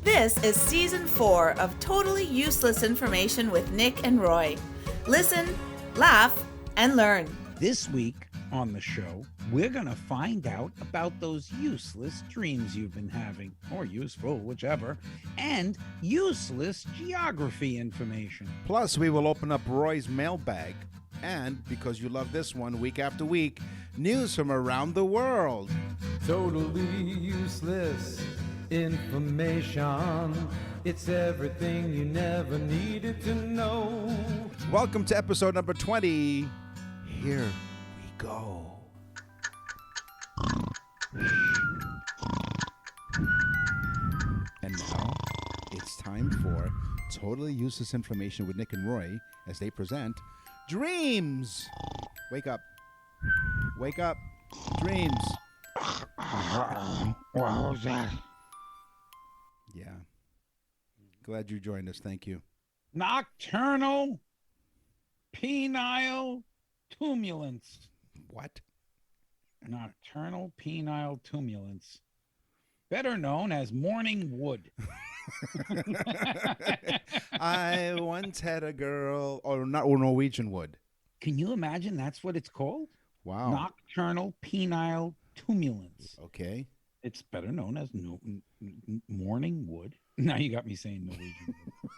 This is Season 4 of Totally Useless Information with Nick and Roy. Listen, laugh, and learn. This week on the show, we're going to find out about those useless dreams you've been having, or useful, whichever, and useless geography information. Plus, we will open up Roy's mailbag. And, because you love this one week after week, news from around the world. Totally useless information. It's everything you never needed to know. Welcome to episode number 20. Here we go. And now it's time for Totally Useless Information with Nick and Roy as they present Dreams. Wake up. Wake up. Dreams. What was that? Yeah. Glad you joined us. Thank you. Nocturnal penile tumulence. What? Nocturnal penile tumulence. Better known as morning wood. I once had a girl, or Norwegian wood. Can you imagine that's what it's called? Wow. Nocturnal penile tumulence. Okay. It's better known as morning wood. Now you got me saying Norwegian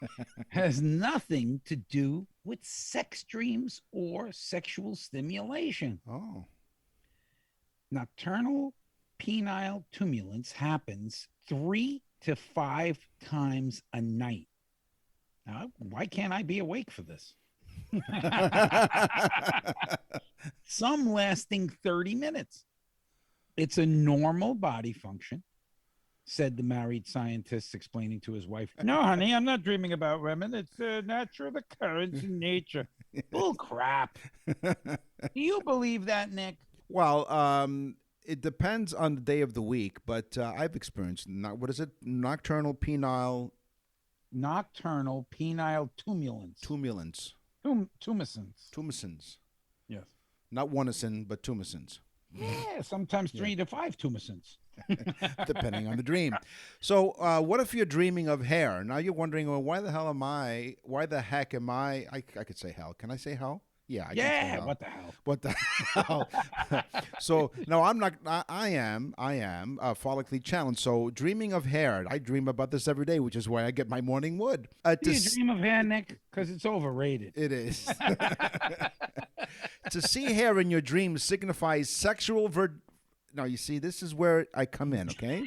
wood. Has nothing to do with sex dreams or sexual stimulation. Oh. Nocturnal penile tumulence happens 3 to 5 times a night. Now, why can't I be awake for this? Some lasting 30 minutes. It's a normal body function, said the married scientist, explaining to his wife. No, honey, I'm not dreaming about women. It's a natural occurrence in nature. Bull crap. Do you believe that, Nick? Well, it depends on the day of the week, but I've experienced, nocturnal penile... Nocturnal penile tumulence. Tumulence. Tumescence. Yes. Not oneison, but tumescence. Yeah, sometimes 3 to 5 tumescence. Depending on the dream. So what if you're dreaming of hair? Now you're wondering, well, why the heck am I could say hell. Can I say hell? Yeah, I can say hell. What the hell? What the hell? So, no, I am follically challenged. So, dreaming of hair, I dream about this every day, which is why I get my morning wood. Do you dream of hair, Nick? Because it's overrated. It is. To see hair in your dreams signifies sexual Now, you see, this is where I come in, okay?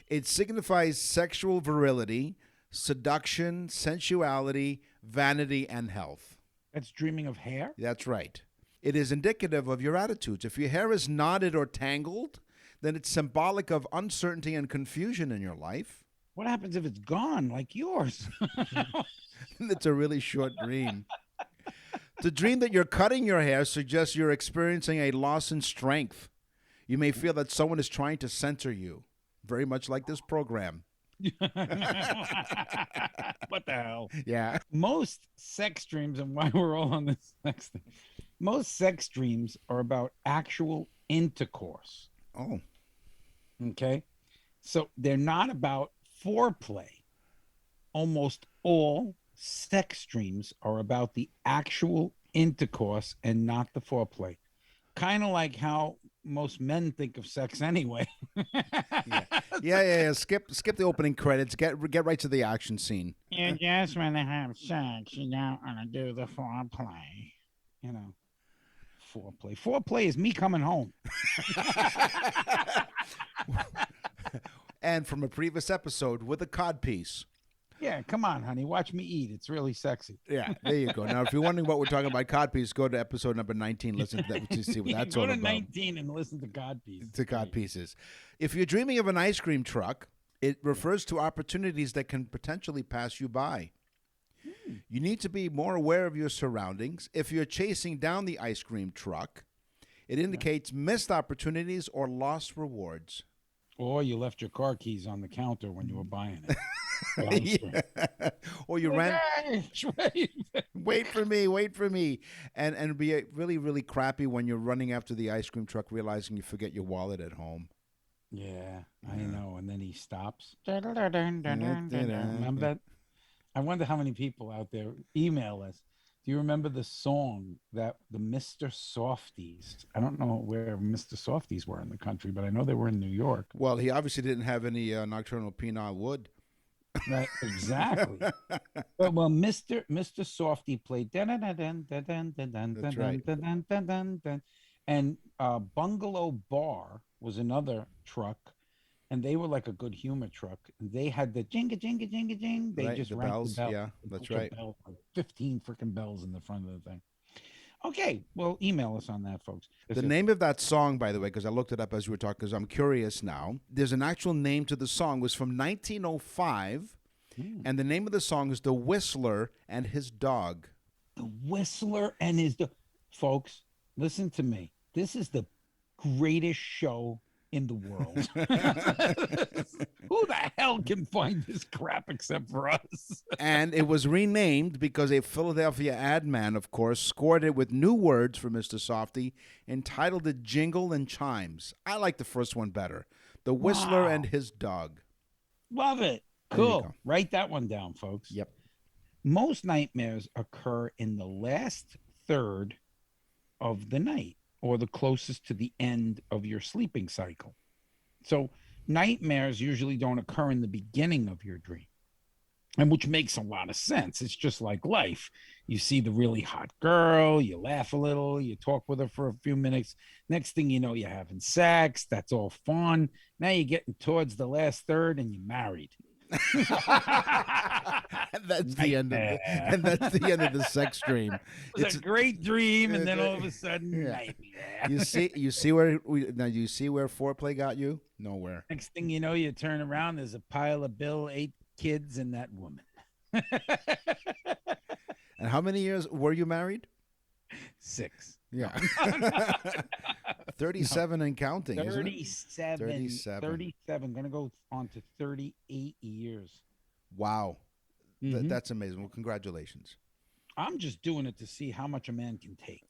It signifies sexual virility, seduction, sensuality, vanity, and health. That's dreaming of hair? That's right. It is indicative of your attitudes. If your hair is knotted or tangled, then it's symbolic of uncertainty and confusion in your life. What happens if it's gone, like yours? It's a really short dream. The dream that you're cutting your hair suggests you're experiencing a loss in strength. You may feel that someone is trying to censor you, very much like this program. What the hell? Yeah. Most sex dreams, and why we're all on this next thing, most sex dreams are about actual intercourse. Oh. Okay? So they're not about foreplay. Almost all sex dreams are about the actual intercourse and not the foreplay. Kind of like how most men think of sex anyway. Yeah. Skip the opening credits. Get right to the action scene. You just want to have sex. You don't want to do the foreplay. You know, foreplay. Foreplay is me coming home. And from a previous episode with a codpiece. Yeah, come on, honey. Watch me eat. It's really sexy. Yeah, there you go. Now, if you're wondering what we're talking about codpiece, go to episode number 19. Listen to that to see what that's all about. Go to 19 and listen to codpiece. To codpieces. If you're dreaming of an ice cream truck, it refers to opportunities that can potentially pass you by. You need to be more aware of your surroundings. If you're chasing down the ice cream truck, it indicates missed opportunities or lost rewards. Or you left your car keys on the counter when you were buying it. Yeah. Or you ran. Wait for me. And be really, really crappy when you're running after the ice cream truck, realizing you forget your wallet at home. Yeah, I Yeah. know. And then he stops. Remember that? I wonder how many people out there email us. Do you remember the song that the Mr. Softies? I don't know where Mr. Softies were in the country, but I know they were in New York. Well, he obviously didn't have any nocturnal penile wood. Right, exactly. Well, Mr. Softy played dun dun dun dun dun dun dun dun That's dun right. dun dun dun dun dun, and Bungalow Bar was another truck, and they were like a good humor truck. They had the jinga jinga jinga jing. They Right, just the rang the bells. bell, Yeah, a that's bunch of right. bells, like 15 freaking bells in the front of the thing. Okay, well, email us on that, folks. The name of that song, by the way, because I looked it up as you were talking, because I'm curious now. There's an actual name to the song. It was from 1905, and the name of the song is "The Whistler and His Dog." The Whistler and his folks, listen to me. This is the greatest show in the world. Who the hell can find this crap except for us? And it was renamed because a Philadelphia ad man, of course, scored it with new words for Mr. Softee, entitled it Jingle and Chimes. I like the first one better. The Whistler Wow. and His Dog. Love it. There you Cool. go. Write that one down, folks. Yep. Most nightmares occur in the last third of the night or the closest to the end of your sleeping cycle. So nightmares usually don't occur in the beginning of your dream, and which makes a lot of sense. It's just like life. You see the really hot girl, you laugh a little, you talk with her for a few minutes. Next thing you know, you're having sex. That's all fun. Now you're getting towards the last third and you're married. And that's the end of the sex dream. It's a great dream, and then all of a Yeah. sudden, nightmare. You see where you see where foreplay got you? Nowhere. Next thing you know, you turn around, there's a pile of bill, 8 kids, and that woman. And how many years were you married? 6. Yeah. 37 and counting, isn't it? 37. 37. Gonna go on to 38 years. Wow. Mhm. That's amazing. Well, congratulations. I'm just doing it to see how much a man can take.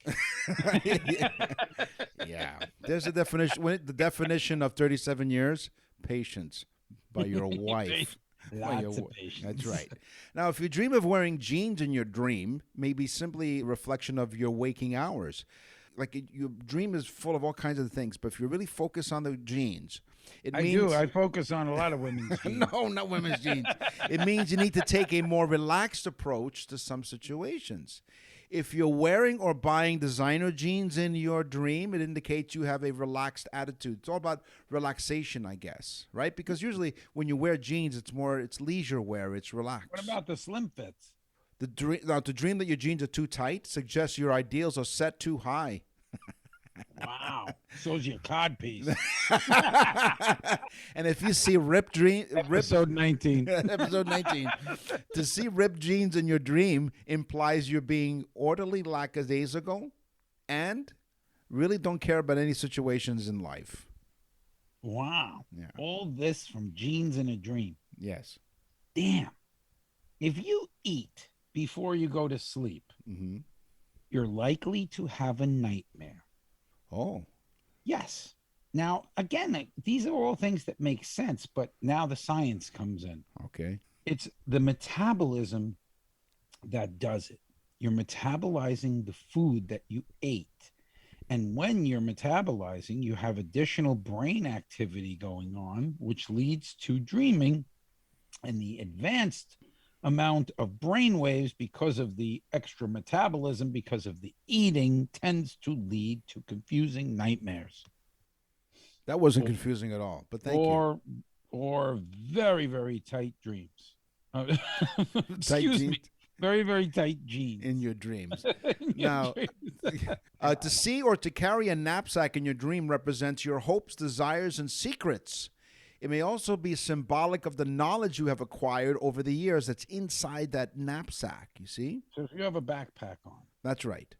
Yeah. There's a definition. The definition of 37 years: patience by your wife. By your Lots of wa- patience. That's right. Now, if you dream of wearing jeans in your dream, maybe simply a reflection of your waking hours. Your dream is full of all kinds of things, but if you really focus on the jeans, it I means do. I focus on a lot of women's jeans. no, not women's jeans. It means you need to take a more relaxed approach to some situations. If you're wearing or buying designer jeans in your dream, it indicates you have a relaxed attitude. It's all about relaxation, I guess, right? Because usually when you wear jeans, it's leisure wear, it's relaxed. What about the slim fits? To dream that your jeans are too tight suggests your ideals are set too high. Wow. Shows you a cod piece. And if you see Episode 19. episode 19, to see ripped jeans in your dream implies you're being orderly lackadaisical and really don't care about any situations in life. Wow. Yeah. All this from jeans in a dream. Yes. Damn. If you eat before you go to sleep, Mm-hmm. you're likely to have a nightmare. Oh. Yes. Now, again, these are all things that make sense, but now the science comes in. Okay. It's the metabolism that does it. You're metabolizing the food that you ate. And when you're metabolizing, you have additional brain activity going on, which leads to dreaming. And the advanced amount of brain waves, because of the extra metabolism, because of the eating, tends to lead to confusing nightmares. That wasn't confusing at all, but thank you. Or very, very tight dreams. Tight Excuse me. jeans Very, very tight jeans. in your dreams. In your Now, dreams. to see or to carry a knapsack in your dream represents your hopes, desires, and secrets. It may also be symbolic of the knowledge you have acquired over the years that's inside that knapsack, you see? So if you have a backpack on, That's right.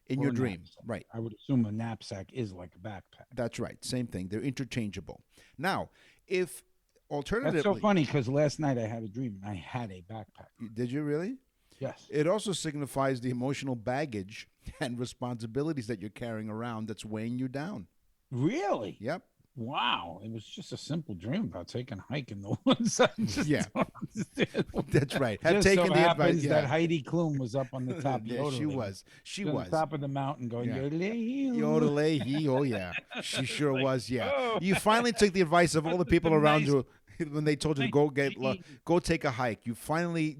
In or your a dream. knapsack, Right. I would assume a knapsack is like a backpack. That's right. Same thing. They're interchangeable. Now, if alternatively... That's so funny because last night I had a dream and I had a backpack. Did you really? Yes. It also signifies the emotional baggage and responsibilities that you're carrying around that's weighing you down. Really? Yep. Wow, it was just a simple dream about taking a hike in the woods. I just Yeah. don't understand. That's right. Have Just taken so the happens advice. that Yeah. Heidi Klum was up on the top. Yeah, she yodeling. was. She She was on was. the top of the mountain going, Yeah. yodelay. Yodelay, oh yeah. She sure Like, was, yeah. oh. You finally took the advice of all the people Some around nice- you when they told you to nice go take a hike. You finally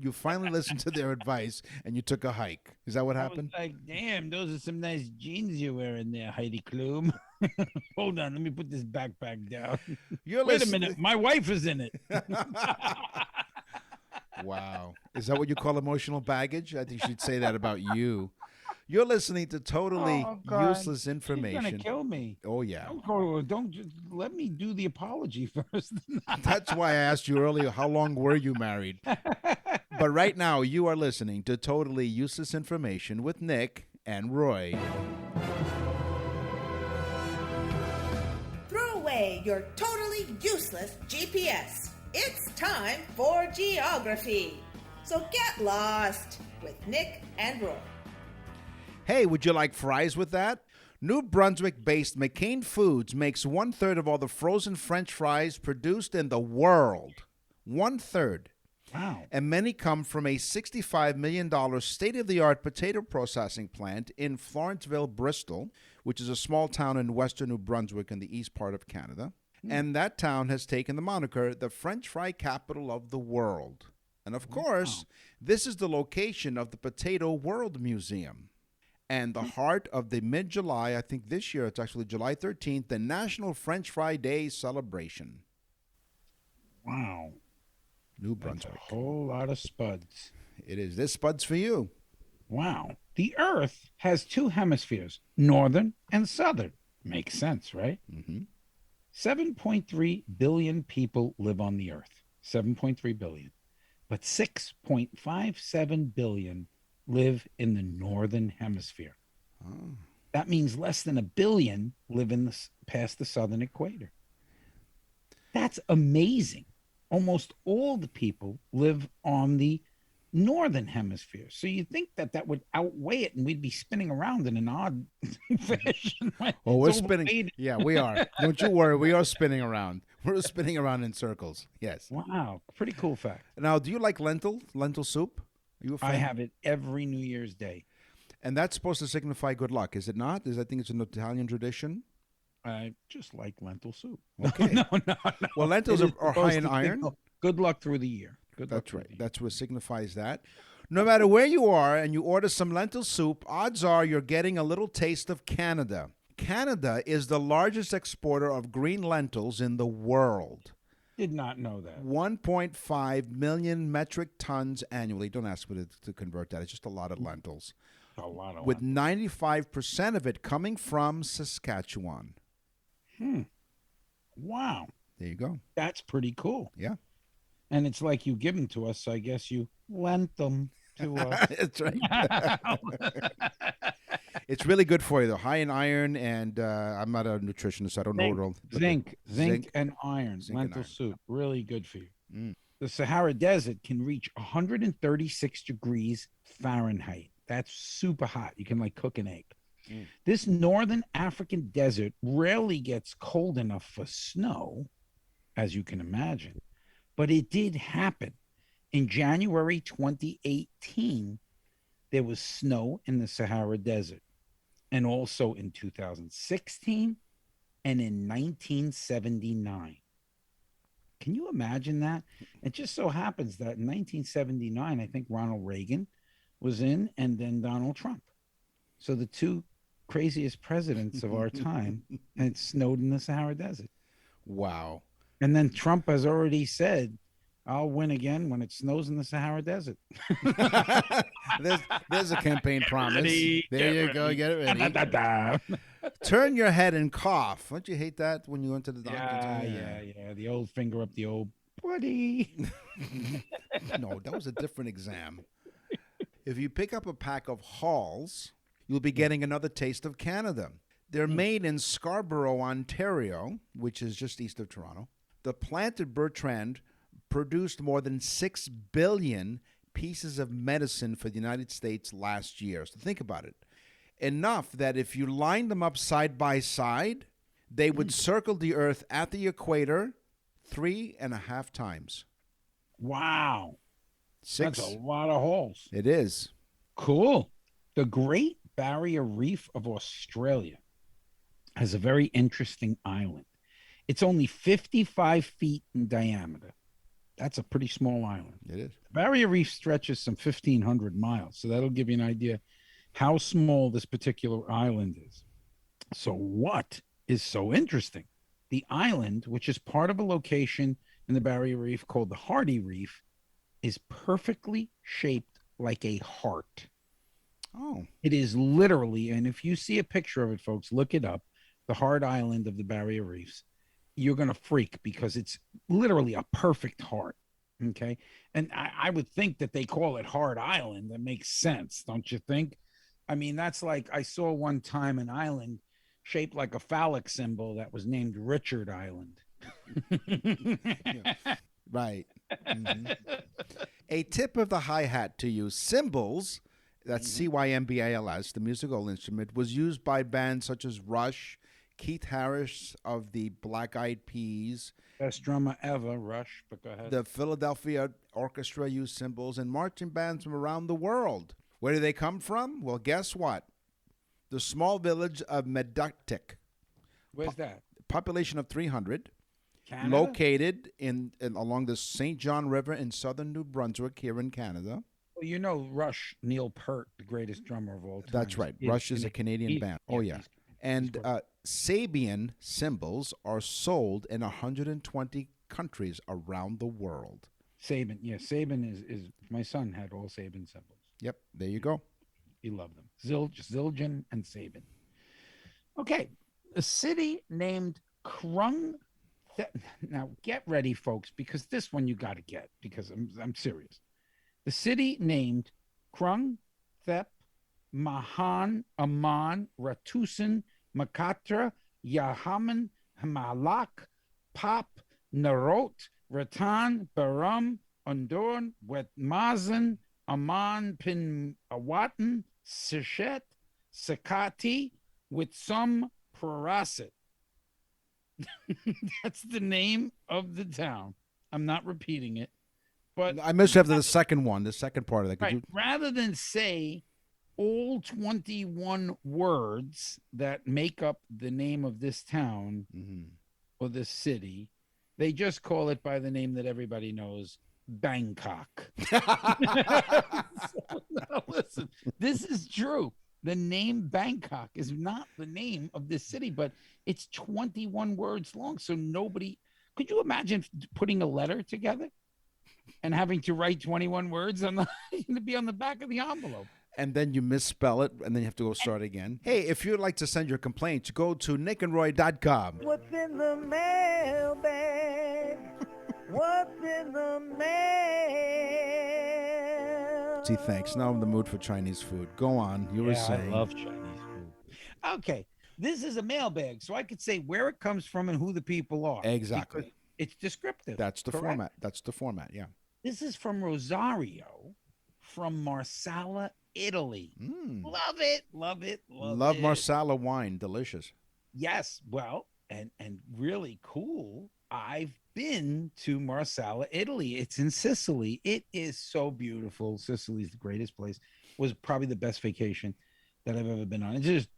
listened to their advice and you took a hike. Is that what I was happened? like, damn, those are some nice jeans you're wearing there, Heidi Klum. Hold on, let me put this backpack down. You're Wait a listening- minute, my wife is in it. Wow. Is that what you call emotional baggage? I think you should say that about you. You're listening to totally Oh, God. useless She's information. gonna kill me. Oh yeah. Don't just let me do the apology first. That's why I asked you earlier, how long were you married? But right now, you are listening to Totally Useless Information with Nick and Roy. Throw away your totally useless GPS. It's time for geography. So get lost with Nick and Roy. Hey, would you like fries with that? New Brunswick-based McCain Foods makes 1/3 of all the frozen French fries produced in the world. 1/3. Wow. And many come from a $65 million state-of-the-art potato processing plant in Florenceville, Bristol, which is a small town in western New Brunswick in the east part of Canada. And that town has taken the moniker the French fry capital of the world. And of course, this is the location of the Potato World Museum. And the heart of the mid-July, I think this year it's actually July 13th, the National French Fry Day celebration. Wow. New That's a Brunswick. whole lot of spuds. It is. This Spud's for you. Wow. The Earth has two hemispheres, northern and southern. Makes sense, right? Mm-hmm. 7.3 billion people live on the Earth. 7.3 billion. But 6.57 billion live in the northern hemisphere. Oh. That means less than a billion live past the southern equator. That's amazing. Almost all the people live on the northern hemisphere. So you'd think that would outweigh it and we'd be spinning around in an odd fashion. Well, we're It's spinning. overweight. Yeah, we are. Don't you worry. We are spinning around. We're spinning around in circles. Yes. Wow. Pretty cool fact. Now, do you like lentil soup? Are you a fan? I have it every New Year's Day. And that's supposed to signify good luck, is it not? I think it's an Italian tradition. I just like lentil soup. Okay. No. Well, lentils It is are high supposed in to iron. signal good luck through the year. Good luck That's through right. the year. That's what signifies that. No matter where you are and you order some lentil soup, odds are you're getting a little taste of Canada. Canada is the largest exporter of green lentils in the world. Did not know that. 1.5 million metric tons annually. Don't ask me to convert that. It's just a lot of lentils. A lot of With 95% of it coming from Saskatchewan. Wow. There you go. That's pretty cool. Yeah. And it's like you give them to us, so I guess you lent them to us. That's right. It's really good for you, though. High in iron, and I'm not a nutritionist, so I don't know what all. Zinc Zinc and iron. Zinc and Lentil iron. soup. Really good for you. Mm. The Sahara Desert can reach 136 degrees Fahrenheit. That's super hot. You can like cook an egg. Mm. This northern African desert rarely gets cold enough for snow, as you can imagine. But it did happen. In January 2018, there was snow in the Sahara Desert. And also in 2016 and in 1979. Can you imagine that? It just so happens that in 1979, I think Ronald Reagan was in, and then Donald Trump. So the two craziest presidents of our time, and it snowed in the Sahara Desert. Wow. And then Trump has already said, I'll win again when it snows in the Sahara Desert. There's a campaign promise. Ready, There get you go. ready. Get it ready. Da-da-da-da. Turn your head and cough. Don't you hate that when you went to the doctor? Yeah. The old finger up the old buddy. No, that was a different exam. If you pick up a pack of Halls, you'll be getting another taste of Canada. They're made in Scarborough, Ontario, which is just east of Toronto. The plant at Bertrand produced more than 6 billion pieces of medicine for the United States last year. So think about it. Enough that if you line them up side by side, They would circle the Earth at the equator 3.5 times. Wow. 6. That's a lot of holes. It is. Cool. The Great Barrier Reef of Australia has a very interesting island. It's only 55 feet in diameter. That's a pretty small island. It is. The Barrier Reef stretches some 1,500 miles. So that'll give you an idea how small this particular island is. So what is so interesting? The island, which is part of a location in the Barrier Reef called the Hardy Reef, is perfectly shaped like a heart. Oh. It is literally, and if you see a picture of it, folks, look it up, the Heart Island of the Barrier Reefs. You're going to freak because it's literally a perfect heart. Okay. And I would think that they call it Heart Island. That makes sense, don't you think? I mean, that's like I saw one time an island shaped like a phallic symbol that was named Richard Island. Right. Mm-hmm. A tip of the hi-hat to use cymbals, that's cymbals, the musical instrument, was used by bands such as Rush, Keith Harris of the Black Eyed Peas. Best drummer ever, Rush, but go ahead. The Philadelphia Orchestra used cymbals, and marching bands from around the world. Where do they come from? Well, guess what? The small village of Meductic. Where's that? Population of 300. Canada? Located in along the St. John River in southern New Brunswick here in Canada. Well, you know Rush, Neil Peart, the greatest drummer of all time. That's right. Rush is a Canadian band. Oh, yeah. And Sabian cymbals are sold in 120 countries around the world. Sabin. Yeah, Sabin is my son had all Sabin cymbals. Yep, there you go. He loved them. Zildjian and Sabin. Okay, a city named Krung. Now get ready, folks, because this one you got to get because I'm serious. The city named Krung Thep Mahan Aman Ratusan Makatra Yahaman Himalak Pop Narot Ratan Baram Undorn Wetmazen Aman Pin Awatan Sishet Sakati with some Parasit. That's the name of the town. I'm not repeating it, but I missed after the second one, the second part of that. Right. Rather than say all 21 words that make up the name of this town or this city, they just call it by the name that everybody knows, Bangkok. So, now listen, this is true. The name Bangkok is not the name of this city, but it's 21 words long. So nobody, could you imagine putting a letter together and having to write 21 words on to be on the back of the envelope? And then you misspell it, and then you have to go start again. Hey, if you'd like to send your complaints, go to nickandroy.com. What's in the mailbag? What's in the mail? See, thanks. Now I'm in the mood for Chinese food. Go on. You were saying. I love Chinese food. Okay, this is a mailbag, so I could say where it comes from and who the people are. Exactly. It's descriptive. That's the correct? format. That's the format, yeah. This is from Rosario, from Marsala, Italy. Love it, love it, Love it. Marsala wine. Delicious. Yes, well, and really cool. I've been to Marsala, Italy. It's in Sicily. It is so beautiful. Sicily's the greatest place. Was probably the best vacation that I've ever been on. It's just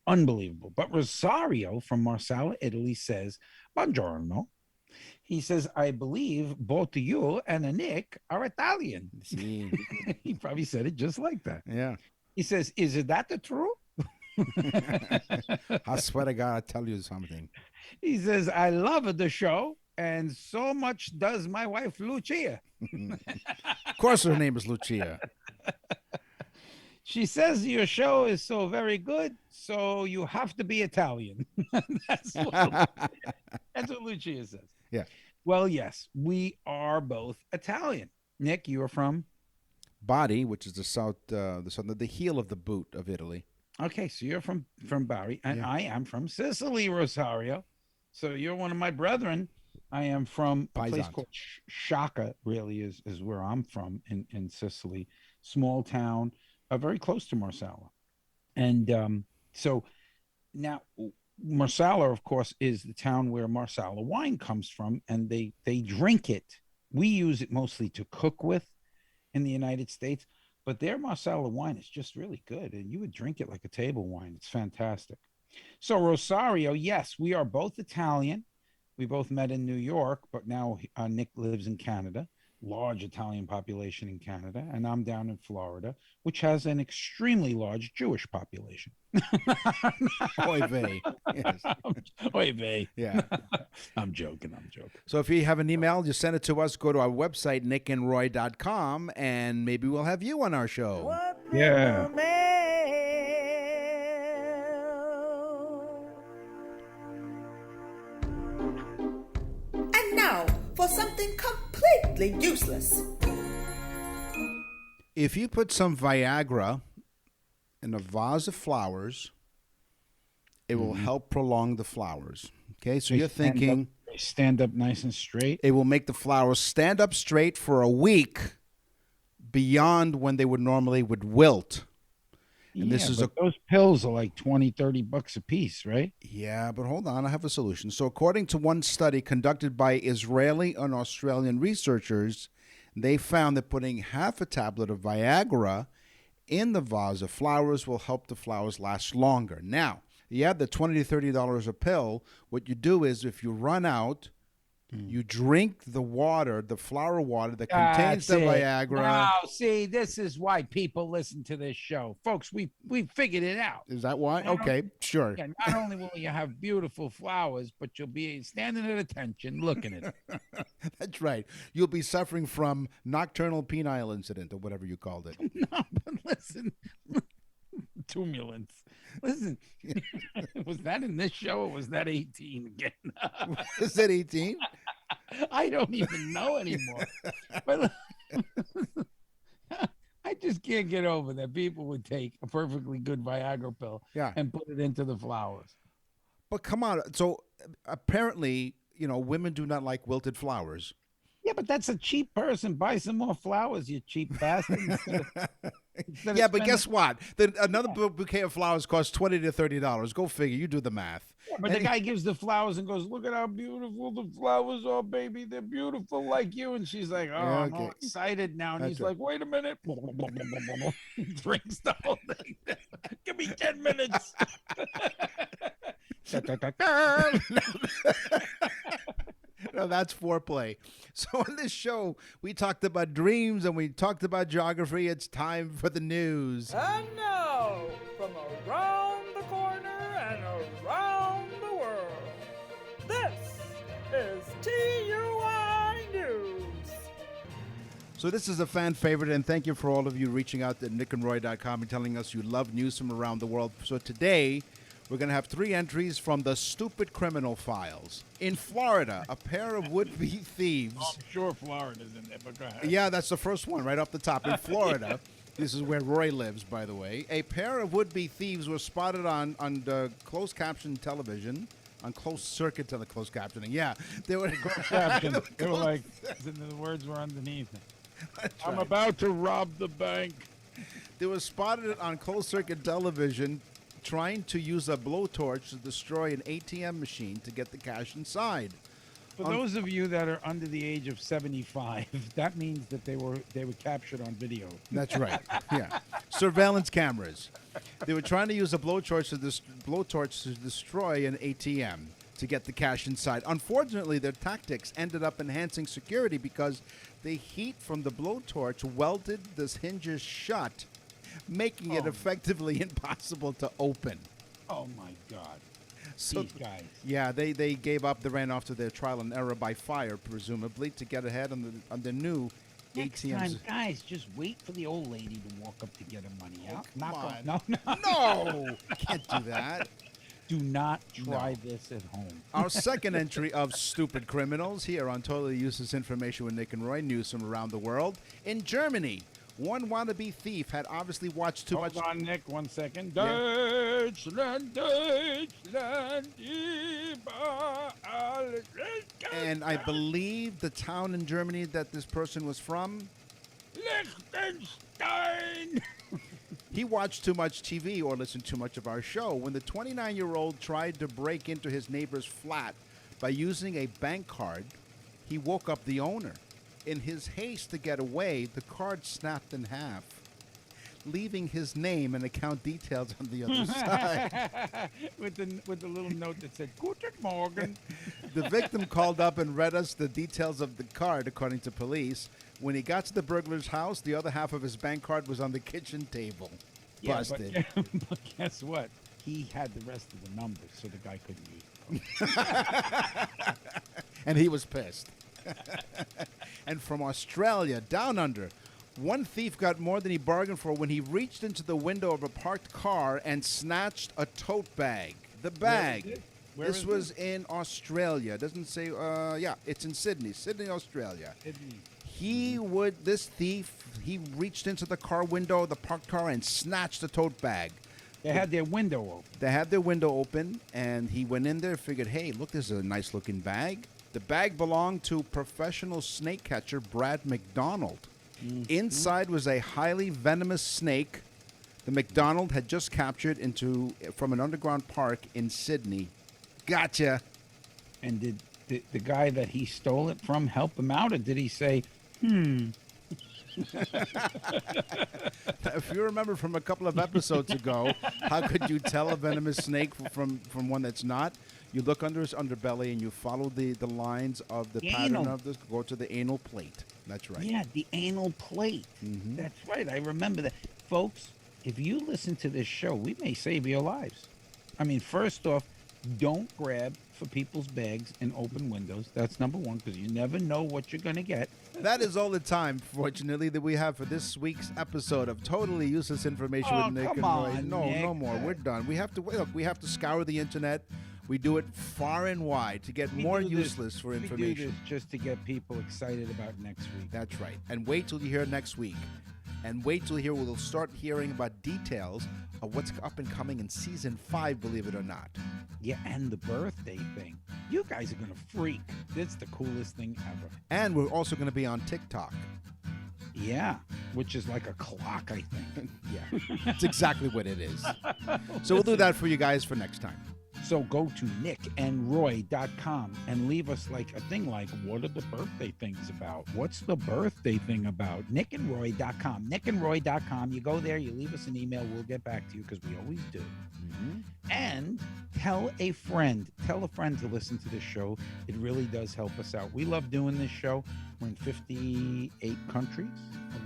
unbelievable. But Rosario from Marsala, Italy says, "Buongiorno." He says, "I believe both you and Nick are Italian." See. He probably said it just like that. Yeah. He says, "Is it that the truth?" I swear to God, I'll tell you something. He says, "I love the show, and so much does my wife, Lucia." Of course her name is Lucia. She says your show is so very good, so you have to be Italian. That's what Lucia says. Yeah. Well, yes, we are both Italian. Nick, you are from? Bari, which is the heel of the boot of Italy. Okay, so you're from Bari, and Yeah. I am from Sicily, Rosario. So you're one of my brethren. I am from a place Paisans. called Sciacca, really is where I'm from in Sicily. Small town, very close to Marsala. And so now Marsala, of course, is the town where Marsala wine comes from, and they drink it. We use it mostly to cook with in the United States, but their Marsala wine is just really good, and you would drink it like a table wine. It's fantastic. So Rosario, yes, we are both Italian. We both met in New York, but now Nick lives in Canada. Large Italian population in Canada, and I'm down in Florida, which has an extremely large Jewish population. Oy vey. Yes. Oy vey. Yeah. I'm joking. I'm joking. So if you have an email, just send it to us. Go to our website, nickandroy.com, and maybe we'll have you on our show. What's Yeah. in the mail? And now for something completely useless. If you put some Viagra in a vase of flowers, it will help prolong the flowers. Okay, so you're thinking They stand up nice and straight. it will make the flowers stand up straight for a week beyond when they would wilt. And this is those pills are like $20-$30 a piece, right? Yeah, but hold on, I have a solution. So according to one study conducted by Israeli and Australian researchers, they found that putting half a tablet of Viagra in the vase of flowers will help the flowers last longer. Now, you have the $20 to $30 a pill. What you do is if you run out, you drink the water, the flower water that contains the Viagra. Now, see, this is why people listen to this show. Folks, we figured it out. Is that why? Okay, sure. Yeah, not only will you have beautiful flowers, but you'll be standing at attention looking at it. That's right. You'll be suffering from nocturnal penile incident or whatever you called it. No, but listen, tumulence. Listen, was that in this show or was that 18 again? Is that 18? I don't even know anymore. But I just can't get over that people would take a perfectly good Viagra pill and put it into the flowers. But come on. So apparently, women do not like wilted flowers. Yeah, but that's a cheap person. Buy some more flowers, you cheap bastard. Yeah, but guess what? Another bouquet of flowers costs $20 to $30. Go figure. You do the math. Yeah, but the guy gives the flowers and goes, "Look at how beautiful the flowers are, baby. They're beautiful like you." And she's like, "Oh, I'm all excited now." And he's like, "Wait a minute." Drinks the whole thing. Give me 10 minutes. No, that's foreplay. So on this show, we talked about dreams and we talked about geography. It's time for the news. And now, from around the corner and around the world, this is TUI News. So this is a fan favorite, and thank you for all of you reaching out to nickandroy.com and telling us you love news from around the world. So today, we're going to have 3 entries from the Stupid Criminal Files. In Florida, a pair of would-be thieves... I'm sure Florida's in there, but go ahead. Yeah, that's the first one right off the top. In Florida, this is where Roy lives, by the way, a pair of would-be thieves were spotted on the closed caption television, on closed circuit closed captioning. Yeah, they were... They were like, the words were underneath it. That's I'm right. about to rob the bank. They were spotted on closed circuit television trying to use a blowtorch to destroy an ATM machine to get the cash inside. For those of you that are under the age of 75, that means that they were captured on video. That's right. Yeah. Surveillance cameras. They were trying to use a blowtorch to destroy an ATM to get the cash inside. Unfortunately, their tactics ended up enhancing security because the heat from the blowtorch welded the hinges shut, making it effectively impossible to open. Oh my God! So, These guys. yeah, they gave up. They ran off to their trial and error by fire, presumably, to get ahead on the new Next ATMs. time, guys, just wait for the old lady to walk up to get her money out. come on. No. No, can't do that. Do not try this at home. Our second entry of Stupid Criminals here on Totally Useless Information with Nick and Roy, news from around the world. In Germany, one wannabe thief had obviously watched too much. Hold on, Nick, 1 second. Yeah. Deutschland, Deutschland, über alles. And I believe the town in Germany that this person was from. Liechtenstein. He watched too much TV or listened too much of our show when the 29-year-old tried to break into his neighbor's flat by using a bank card. He woke up the owner. In his haste to get away, the card snapped in half, leaving his name and account details on the other side. with the little note that said "Guten Morgen." The victim called up and read us the details of the card, according to police. When he got to the burglar's house, the other half of his bank card was on the kitchen table. Yeah, Busted. but guess what? He had the rest of the numbers, so the guy couldn't use them. And he was pissed. And from Australia, down under, one thief got more than he bargained for when he reached into the window of a parked car and snatched a tote bag. The bag. This was in Australia. It doesn't say, yeah, it's in Sydney, Australia. This thief, he reached into the car window of the parked car and snatched the tote bag. They had their window open. They had their window open, and he went in there, figured, hey, look, this is a nice-looking bag. The bag belonged to professional snake catcher Brad McDonald. Mm-hmm. Inside was a highly venomous snake the McDonald had just captured from an underground park in Sydney. Gotcha. And did the guy that he stole it from help him out, or did he say, If you remember from a couple of episodes ago, how could you tell a venomous snake from one that's not? You look under his underbelly and you follow the lines of the pattern anal. of this. Go to the anal plate. That's right. Yeah, the anal plate. Mm-hmm. That's right. I remember that. Folks, if you listen to this show, we may save your lives. I mean, first off, don't grab for people's bags and open windows. That's number one, because you never know what you're going to get. That is all the time, fortunately, that we have for this week's episode of Totally Useless Information with Nick and Roy. On, No, Nick. no more. We're done. We have to scour the internet. We do it far and wide to get more useless for information. We do this just to get people excited about next week. That's right. And wait till you hear next week. And wait till we'll start hearing about details of what's up and coming in season 5, believe it or not. Yeah, and the birthday thing. You guys are going to freak. It's the coolest thing ever. And we're also going to be on TikTok. Yeah, which is like a clock, I think. Yeah, that's exactly what it is. So we'll do that for you guys for next time. So go to nickandroy.com and leave us like a thing like, what are the birthday things about? What's the birthday thing about? nickandroy.com. nickandroy.com. You go there, you leave us an email. We'll get back to you because we always do. Mm-hmm. And tell a friend to listen to this show. It really does help us out. We love doing this show. We're in 58 countries.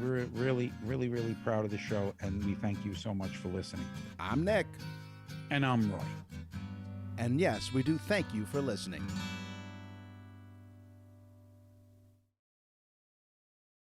We're really, really, really proud of the show. And we thank you so much for listening. I'm Nick. And I'm Roy. And yes, we do thank you for listening.